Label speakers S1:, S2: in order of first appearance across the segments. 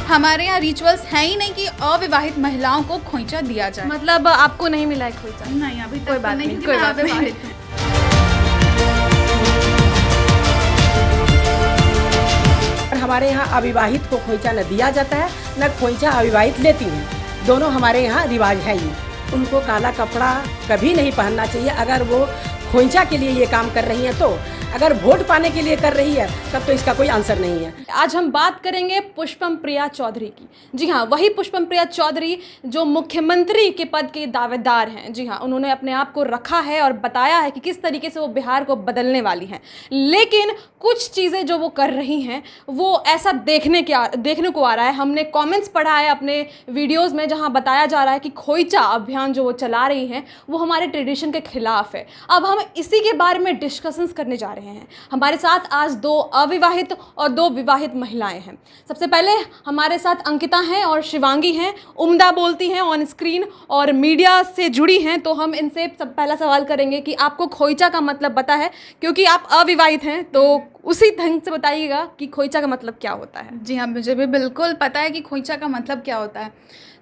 S1: हमारे यहाँ रिचुअल्स हैं ही नहीं कि अविवाहित महिलाओं को खोइचा दिया जाए।
S2: मतलब आपको नहीं मिला है खोइचा?
S1: नहीं, अभी तक
S2: कोई
S1: तो
S2: बात नहीं,
S1: क्योंकि
S2: कोई
S1: मैं
S2: बात नहीं।
S1: अविवाहित हूँ।
S3: और हमारे यहाँ अविवाहित को खोइचा न दिया जाता है, न खोइचा अविवाहित लेती हैं। दोनों हमारे यहाँ रिवाज है ये। उनको काला कपड़ा कभी नहीं पहनना चाहिए। अगर वो खोइचा के लिए ये काम कर रही हैं तो, अगर वोट पाने के लिए कर रही है तब तो इसका कोई आंसर नहीं है।
S2: आज हम बात करेंगे पुष्पम प्रिया चौधरी की। जी हाँ, वही पुष्पम प्रिया चौधरी जो मुख्यमंत्री के पद के दावेदार हैं। जी हाँ, उन्होंने अपने आप को रखा है और बताया है कि किस तरीके से वो बिहार को बदलने वाली हैं। लेकिन कुछ चीज़ें जो वो कर रही हैं वो ऐसा देखने को आ रहा है। हमने कमेंट्स पढ़ा है अपने वीडियोज़ में, जहाँ बताया जा रहा है कि खोइचा अभियान जो वो चला रही हैं वो हमारे ट्रेडिशन के खिलाफ है। अब हम इसी के बारे में डिस्कशंस करने जा रहे हैं। हमारे साथ आज 2 अविवाहित और 2 विवाहित महिलाएं हैं। सबसे पहले हमारे साथ अंकिता हैं और शिवांगी हैं। उम्दा बोलती हैं ऑन स्क्रीन और मीडिया से जुड़ी हैं। तो हम इनसे पहला सवाल करेंगे कि आपको खोइचा का मतलब पता है? क्योंकि आप अविवाहित हैं तो उसी ढंग से बताइएगा कि खोइचा का मतलब क्या होता है।
S1: जी हाँ, मुझे भी बिल्कुल पता है कि खोइचा का मतलब क्या होता है।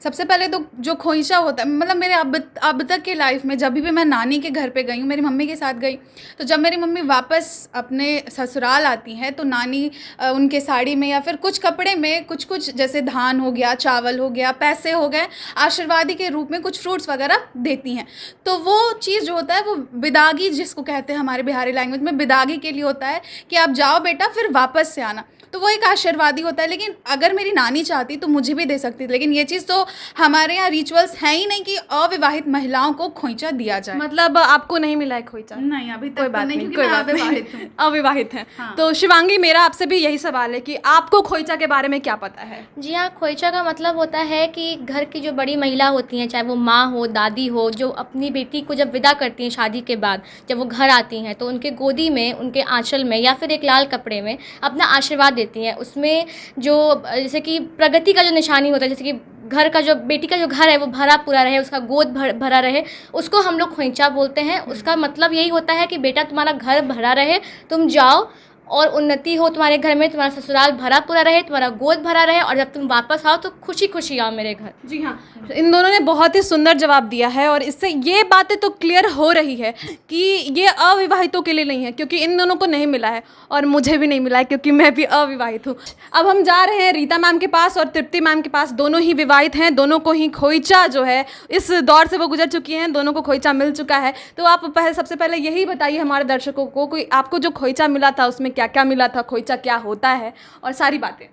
S1: सबसे पहले तो जो खोइचा होता है, मतलब मेरे अब तक के लाइफ में जब भी मैं नानी के घर पे गई हूँ, मेरी मम्मी के साथ गई, तो जब मेरी मम्मी वापस अपने ससुराल आती हैं तो नानी उनके साड़ी में या फिर कुछ कपड़े में कुछ जैसे धान हो गया, चावल हो गया, पैसे हो गए, आशीर्वादी के रूप में कुछ फ्रूट्स वगैरह देती हैं। तो वो चीज़ जो होता है वो बिदागी, जिसको कहते हैं हमारे बिहारी लैंग्वेज में, बिदागी के लिए होता है कि आप जाओ बेटा फिर वापस से आना। तो वो एक आशीर्वादी होता है। लेकिन अगर मेरी नानी चाहती तो मुझे भी दे सकती थी। लेकिन ये चीज़ तो हमारे यहाँ रिचुअल्स हैं ही नहीं कि अविवाहित महिलाओं को खोइचा दिया जाए।
S2: मतलब आपको नहीं मिला है खोइचा?
S1: नहीं, अभी तक
S2: कोई
S1: तो
S2: बात
S1: नहीं,
S2: नहीं,
S1: क्योंकि
S2: कोई
S1: मैं
S2: बात नहीं।
S1: अविवाहित हूँ।
S2: अविवाहित हैं।
S1: हाँ।
S2: तो शिवांगी, मेरा आपसे भी यही सवाल है कि आपको खोइचा के बारे में क्या पता है?
S4: जी हाँ, खोइचा का मतलब होता है कि घर की जो बड़ी महिला होती हैं, चाहे वो माँ हो, दादी हो, जो अपनी बेटी को जब विदा करती हैं शादी के बाद, जब वो घर आती हैं तो उनके गोदी में, उनके आंचल में या फिर एक लाल कपड़े में अपना आशीर्वाद देती हैं। उसमें जो जैसे कि प्रगति का जो निशानी होता है, जैसे कि घर का जो बेटी का जो घर है वो भरा पूरा रहे, उसका गोद भरा रहे, उसको हम लोग खोइचा बोलते हैं। उसका मतलब यही होता है कि बेटा तुम्हारा घर भरा रहे, तुम जाओ और उन्नति हो तुम्हारे घर में, तुम्हारा ससुराल भरा पूरा रहे, तुम्हारा गोद भरा रहे, और जब तुम वापस आओ तो खुशी खुशी आओ मेरे घर।
S2: जी हाँ, इन दोनों ने बहुत ही सुंदर जवाब दिया है और इससे ये बातें तो क्लियर हो रही है कि ये अविवाहितों के लिए नहीं है, क्योंकि इन दोनों को नहीं मिला है और मुझे भी नहीं मिला है क्योंकि मैं भी अविवाहित हूँ। अब हम जा रहे हैं रीता मैम के पास और तृप्ति मैम के पास। दोनों ही विवाहित हैं, दोनों को ही खोइचा जो है, इस दौर से वो गुजर चुकी हैं, दोनों को खोइचा मिल चुका है। तो आप सबसे पहले यही बताइए हमारे दर्शकों को, कोई आपको जो खोइचा मिला था उसमें क्या क्या मिला था, खोइचा क्या होता है और सारी बातें।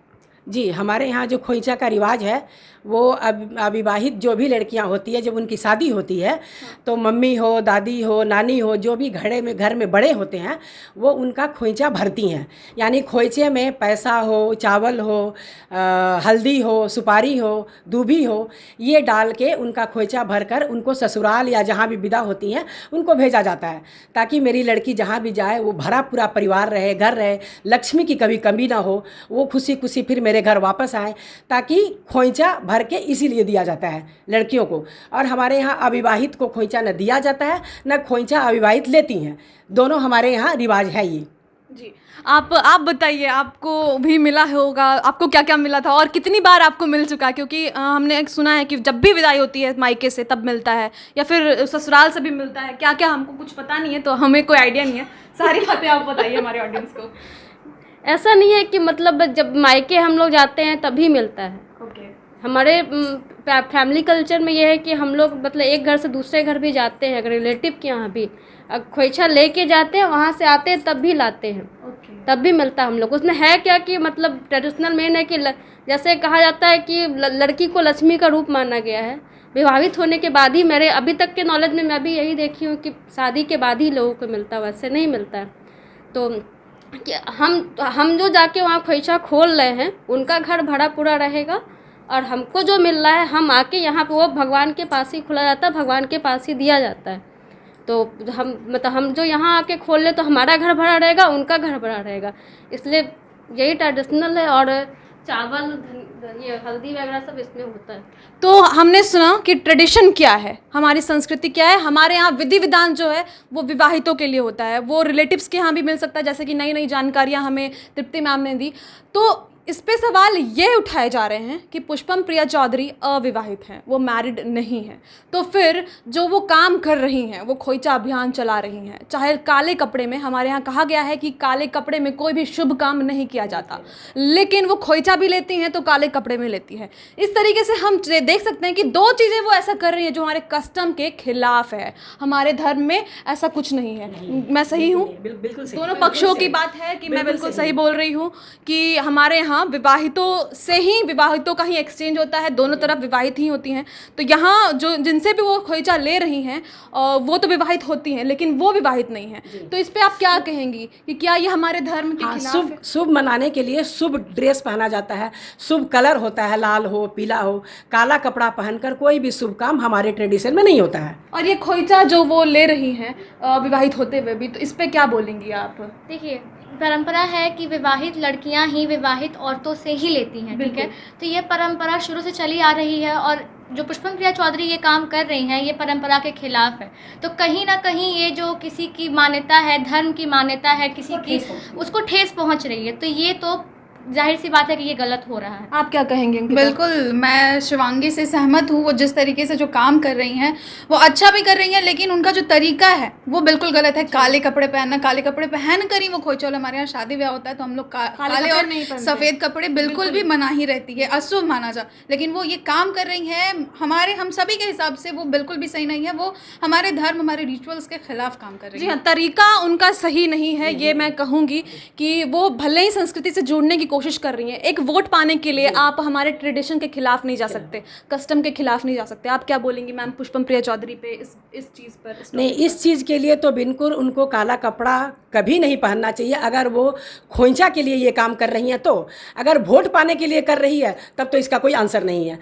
S3: जी, हमारे यहाँ जो खोइचा का रिवाज है वो अविवाहित जो भी लड़कियां होती है, जब उनकी शादी होती है तो मम्मी हो, दादी हो, नानी हो, जो भी घर में बड़े होते हैं वो उनका खोइचा भरती हैं। यानी खोइचे में पैसा हो, चावल हो, हल्दी हो, सुपारी हो, दूबी हो, ये डाल के उनका खोइचा भरकर उनको ससुराल या जहाँ भी विदा होती हैं उनको भेजा जाता है, ताकि मेरी लड़की जहाँ भी जाए वो भरा पूरा परिवार रहे, घर रहे, लक्ष्मी की कभी कमी ना हो, वो खुशी खुशी फिर मेरे घर वापस आए। ताकि खोइचा भर के इसीलिए दिया जाता है लड़कियों को। और हमारे यहाँ अविवाहित को खोइचा न दिया जाता है, न खोइचा अविवाहित लेती हैं। दोनों हमारे यहाँ रिवाज है ये।
S2: जी, आप बताइए, आपको भी मिला होगा, आपको क्या क्या मिला था और कितनी बार आपको मिल चुका है? क्योंकि हमने सुना है कि जब भी विदाई होती है मायके से तब मिलता है या फिर ससुराल से भी मिलता है। क्या क्या, हमको कुछ पता नहीं है तो हमें कोई आइडिया नहीं है। सारी बातें आप बताइए हमारे ऑडियंस को।
S4: ऐसा नहीं है कि मतलब जब मायके हम लोग जाते हैं तभी मिलता है।
S2: ओके।
S4: हमारे फैमिली कल्चर में ये है कि हम लोग मतलब एक घर से दूसरे घर भी जाते हैं, अगर रिलेटिव के यहाँ भी खोइचा लेके जाते हैं, वहाँ से आते हैं तब भी लाते हैं।
S2: ओके।
S4: तब भी मिलता है हम लोग। उसमें है क्या कि मतलब ट्रेडिशनल मेन है कि जैसे कहा जाता है कि लड़की को लक्ष्मी का रूप माना गया है। विवाहित होने के बाद ही, मेरे अभी तक के नॉलेज में मैं भी यही देखी हूँ कि शादी के बाद ही लोगों को मिलता है, वैसे नहीं मिलता है। तो कि हम जो जाके वहाँ खोइचा खोल रहे हैं उनका घर भरा पूरा रहेगा, और हमको जो मिल रहा है हम आके यहाँ पे वो भगवान के पास ही खुला जाता है, भगवान के पास ही दिया जाता है। तो हम जो यहाँ आके खोल ले तो हमारा घर भरा रहेगा, उनका घर भरा रहेगा, इसलिए यही ट्रेडिशनल है। और चावल, ये हल्दी वगैरह सब इसमें होता है।
S2: तो हमने सुना कि ट्रेडिशन क्या है, हमारी संस्कृति क्या है। हमारे यहाँ विधि विधान जो है वो विवाहितों के लिए होता है, वो रिलेटिव्स के यहाँ भी मिल सकता है, जैसे कि नई नई जानकारियाँ हमें तृप्ति मैम ने दी। तो इस पे सवाल ये उठाए जा रहे हैं कि पुष्पम प्रिया चौधरी अविवाहित हैं, वो मैरिड नहीं हैं, तो फिर जो वो काम कर रही हैं, वो खोइचा अभियान चला रही हैं, चाहे काले कपड़े में, हमारे यहाँ कहा गया है कि काले कपड़े में कोई भी शुभ काम नहीं किया जाता, लेकिन वो खोइचा भी लेती हैं तो काले कपड़े में लेती हैं। इस तरीके से हम देख सकते हैं कि दो चीज़ें वो ऐसा कर रही हैं जो हमारे कस्टम के खिलाफ है। हमारे धर्म में ऐसा कुछ नहीं है। मैं सही हूँ?
S3: बिल्कुल सही।
S2: दोनों पक्षों की बात है कि मैं बिल्कुल सही बोल रही हूँ कि हमारे यहाँ विवाहितों से ही विवाहितों का ही एक्सचेंज होता है, दोनों तरफ विवाहित ही होती हैं। तो यहाँ जो जिनसे भी वो खोइचा ले रही हैं वो तो विवाहित होती हैं, लेकिन वो विवाहित नहीं हैं। तो इस पे आप क्या कहेंगी कि क्या ये हमारे धर्म के खिलाफ है?
S3: शुभ मनाने के लिए शुभ ड्रेस पहना जाता है, शुभ कलर होता है, लाल हो पीला हो, काला कपड़ा पहनकर कोई भी शुभ काम हमारे ट्रेडिशन में नहीं होता है।
S2: और ये खोइचा जो वो ले रही हैं विवाहित होते हुए भी, तो इस पे क्या बोलेंगी आप?
S5: देखिए, परंपरा है कि विवाहित लड़कियां ही विवाहित औरतों से ही लेती हैं, ठीक है। तो ये परंपरा शुरू से चली आ रही है और जो पुष्पम प्रिया चौधरी ये काम कर रही हैं ये परंपरा के खिलाफ है। तो कहीं ना कहीं ये जो किसी की मान्यता है, धर्म की मान्यता है किसी की, उसको ठेस पहुंच रही है। तो ये तो जाहिर सी बात है कि ये गलत हो रहा है।
S2: आप क्या कहेंगे?
S1: बिल्कुल, मैं शिवांगी से सहमत हूँ। वो जिस तरीके से जो काम कर रही हैं वो अच्छा भी कर रही हैं, लेकिन उनका जो तरीका है वो बिल्कुल गलत है। काले कपड़े पहनना, काले कपड़े पहन कर ही वो खोइचा, हमारे यहाँ शादी ब्याह होता है तो हम लोग काले और सफ़ेद कपड़े बिल्कुल भी मना ही रहती है, अशुभ माना जा। लेकिन वो ये काम कर रही है हम सभी के हिसाब से वो बिल्कुल भी सही नहीं है। वो हमारे धर्म, हमारे रिचुअल्स के खिलाफ काम कर रही है।
S2: जी हाँ, तरीका उनका सही नहीं है, ये मैं कहूँगी कि वो भले ही संस्कृति से जुड़ने की कोशिश कर रही हैं। एक वोट पाने के लिए आप हमारे ट्रेडिशन के खिलाफ नहीं जा सकते, कस्टम के खिलाफ नहीं जा सकते। आप क्या बोलेंगी मैम पुष्पम प्रिया चौधरी पे इस चीज़ पर?
S3: नहीं, इस चीज़ के लिए तो बिल्कुल उनको काला कपड़ा कभी नहीं पहनना चाहिए। अगर वो खोइचा के लिए ये काम कर रही हैं तो, अगर वोट पाने के लिए कर रही है तब तो इसका कोई आंसर नहीं है।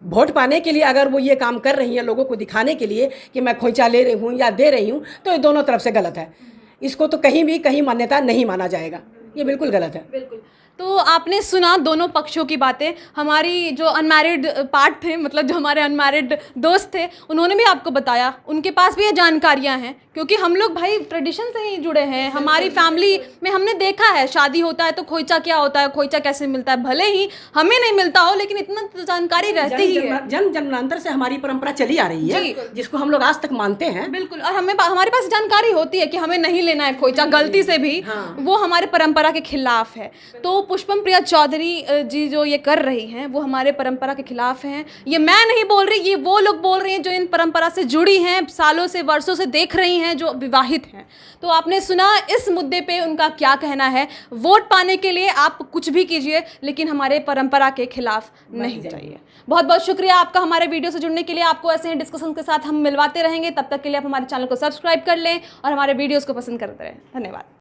S3: वोट पाने के लिए अगर वो ये काम कर रही हैं लोगों को दिखाने के लिए कि मैं खोइचा ले रही हूँ या दे रही हूँ, तो ये दोनों तरफ से गलत है। इसको तो कहीं मान्यता नहीं माना जाएगा, ये बिल्कुल गलत है।
S2: बिल्कुल। तो आपने सुना दोनों पक्षों की बातें। हमारी जो अनमैरिड पार्ट थे, मतलब जो हमारे अनमैरिड दोस्त थे, उन्होंने भी आपको बताया, उनके पास भी ये जानकारियां हैं, क्योंकि हम लोग भाई ट्रेडिशन से ही जुड़े हैं। हमारी फैमिली में हमने देखा है शादी होता है तो खोइचा क्या होता है, खोइचा कैसे मिलता है। भले ही हमें नहीं मिलता हो, लेकिन इतना तो जानकारी रहती ही है।
S3: जन्मांतर से हमारी परंपरा चली आ रही है, जिसको हम लोग आज तक मानते हैं।
S2: बिल्कुल। और हमारे पास जानकारी होती है कि हमें नहीं लेना है खोइचा गलती से भी। वो हमारे परंपरा के खिलाफ है। तो पुष्पम प्रिया चौधरी जी जो ये कर रही हैं वो हमारे परंपरा के खिलाफ हैं। ये मैं नहीं बोल रही, ये वो लोग बोल रही हैं जो इन परंपरा से जुड़ी हैं, सालों से वर्षों से देख रही हैं, जो विवाहित हैं। तो आपने सुना इस मुद्दे पे उनका क्या कहना है। वोट पाने के लिए आप कुछ भी कीजिए, लेकिन हमारे परंपरा के खिलाफ नहीं जाइए। बहुत बहुत शुक्रिया आपका हमारे वीडियो से जुड़ने के लिए। आपको ऐसे ही डिस्कशन के साथ हम मिलवाते रहेंगे। तब तक के लिए आप हमारे चैनल को सब्सक्राइब कर लें और हमारे वीडियोज़ को पसंद करते रहें। धन्यवाद।